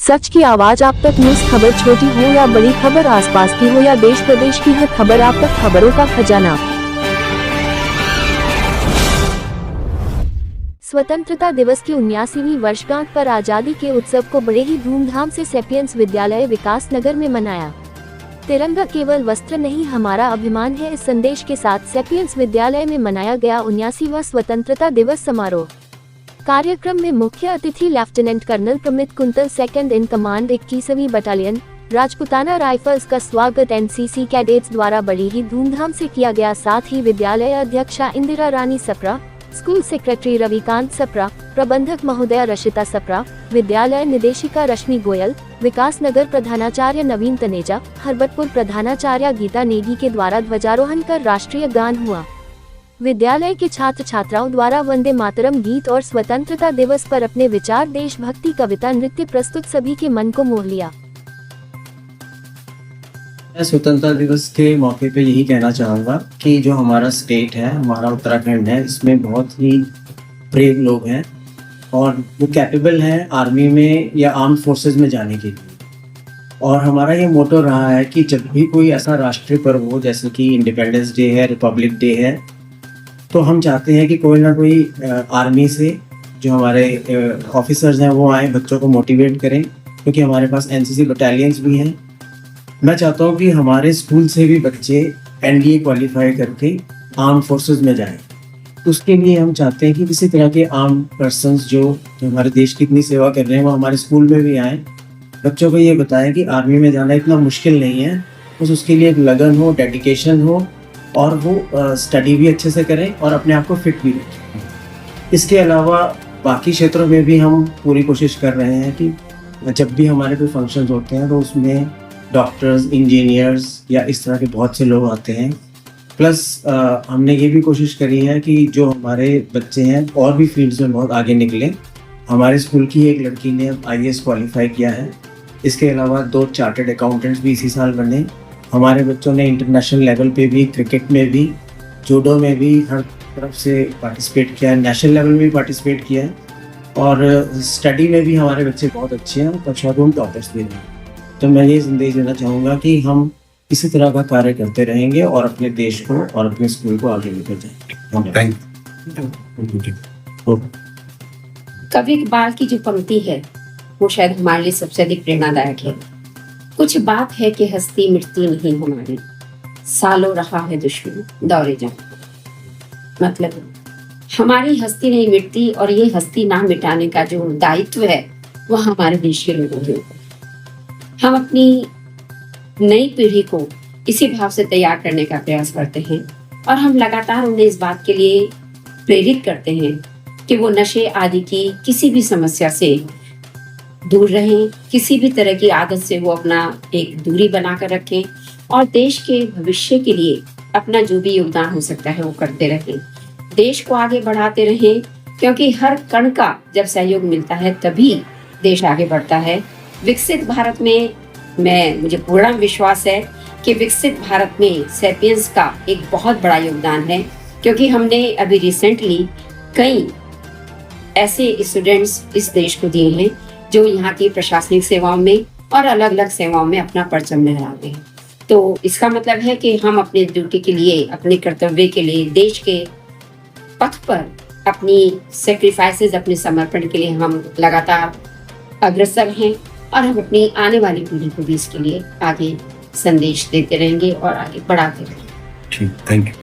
सच की आवाज आप तक। न्यूज खबर छोटी हो या बड़ी खबर, आसपास की हो या देश प्रदेश की, हर खबर आप तक। खबरों का खजाना। स्वतंत्रता दिवस की 79वीं वर्षगांठ पर आजादी के उत्सव को बड़े ही धूमधाम से सेपियंस विद्यालय विकास नगर में मनाया। तिरंगा केवल वस्त्र नहीं, हमारा अभिमान है, इस संदेश के साथ सेपियंस विद्यालय में मनाया गया 79वां स्वतंत्रता दिवस समारोह। कार्यक्रम में मुख्य अतिथि lieutenant colonel Pramit Kuntal, second in command 21वीं बटालियन राजपुताना राइफल्स का स्वागत एनसीसी कैडेट्स द्वारा बड़ी ही धूमधाम से किया गया। साथ ही विद्यालय अध्यक्षा इंदिरा रानी सप्रा, स्कूल सेक्रेटरी रविकांत सप्रा, प्रबंधक महोदया रशिता सप्रा, विद्यालय निदेशिका रश्मि गोयल, विकास नगर प्रधानाचार्य नवीन तनेजा, हरबतपुर प्रधानाचार्य गीता नेगी के द्वारा ध्वजारोहण कर राष्ट्रीय गान हुआ। विद्यालय के छात्र छात्राओं द्वारा वंदे मातरम गीत और स्वतंत्रता दिवस पर अपने विचार, देशभक्ति, कविता, नृत्य प्रस्तुत सभी के मन को मोह लिया। मैं स्वतंत्रता दिवस के मौके पे यही कहना चाहूँगा कि जो हमारा स्टेट है, हमारा उत्तराखंड है, इसमें बहुत ही ब्रेव लोग हैं और वो कैपेबल हैं आर्मी में या आर्म फोर्सेस में जाने के लिए। और हमारा ये मोटो रहा है कि जब भी कोई ऐसा राष्ट्रीय पर्व हो, जैसे कि इंडिपेंडेंस डे है, रिपब्लिक डे है, तो हम चाहते हैं कि कोई ना कोई आर्मी से जो हमारे ऑफिसर्स हैं वो आए, बच्चों को मोटिवेट करें, क्योंकि हमारे पास एनसीसी बटालियंस भी हैं। मैं चाहता हूँ कि हमारे स्कूल से भी बच्चे एनडीए क्वालिफाई करके आर्म फोर्सेस में जाएं। उसके लिए हम चाहते हैं कि किसी तरह के आर्म पर्सन्स जो हमारे देश की इतनी सेवा कर रहे हैं वो हमारे स्कूल में भी आएँ। बच्चों को ये बताएं कि आर्मी में जाना इतना मुश्किल नहीं है, बस उसके लिए एक लगन हो, डेडिकेशन हो और वो स्टडी भी अच्छे से करें और अपने आप को फिट भी रखें। इसके अलावा बाकी क्षेत्रों में भी हम पूरी कोशिश कर रहे हैं कि जब भी हमारे कोई फंक्शंस होते हैं तो उसमें डॉक्टर्स, इंजीनियर्स या इस तरह के बहुत से लोग आते हैं। प्लस हमने ये भी कोशिश करी है कि जो हमारे बच्चे हैं और भी फील्ड्स में बहुत आगे निकले। हमारे स्कूल की एक लड़की ने आईएएस क्वालिफाई किया है। इसके अलावा 2 चार्टर्ड अकाउंटेंट्स भी इसी साल बने। हमारे बच्चों ने इंटरनेशनल लेवल पे भी, क्रिकेट में भी, जूडो में भी हर तरफ से पार्टिसिपेट किया है, नेशनल लेवल में भी पार्टिसिपेट किया है और स्टडी में भी हमारे बच्चे बहुत अच्छे हैं, कक्षा रूम टॉपर्स भी हैं। तो मैं ये संदेश देना चाहूँगा कि हम इसी तरह का कार्य करते रहेंगे और अपने देश को और अपने स्कूल को आगे लेकर जाएंगे। कवि इकबाल की जो पंक्ति है वो शायद हमारे लिए सबसे अधिक प्रेरणादायक है। कुछ बात है कि हस्ती मिटती नहीं हमारी, सालों रहा है दुश्मन दौरे जान। मतलब हमारी हस्ती नहीं मिटती और ये हस्ती ना मिटाने का जो दायित्व है वो हमारे देश के लोगों के ऊपर। हम अपनी नई पीढ़ी को इसी भाव से तैयार करने का प्रयास करते हैं और हम लगातार उन्हें इस बात के लिए प्रेरित करते हैं कि वो नशे आदि की किसी भी समस्या से दूर रहें, किसी भी तरह की आदत से वो अपना एक दूरी बनाकर रखें और देश के भविष्य के लिए अपना जो भी योगदान हो सकता है वो करते रहें। देश को आगे बढ़ाते रहें, क्योंकि हर कण का जब सहयोग मिलता है तभी देश आगे बढ़ता है। विकसित भारत में मुझे पूर्ण विश्वास है कि विकसित भारत में सेपियंस का एक बहुत बड़ा योगदान है, क्योंकि हमने अभी रिसेंटली कई ऐसे स्टूडेंट्स इस देश को दिए हैं जो यहाँ की प्रशासनिक सेवाओं में और अलग अलग सेवाओं में अपना परचम लहराते हैं। तो इसका मतलब है कि हम अपने ड्यूटी के लिए, अपने कर्तव्य के लिए, देश के पथ पर अपनी सेक्रीफाइसेस, अपने समर्पण के लिए हम लगातार अग्रसर हैं और हम अपनी आने वाली पीढ़ी को भी इसके लिए आगे संदेश देते रहेंगे और आगे बढ़ाते रहेंगे। ठीक, थैंक यू।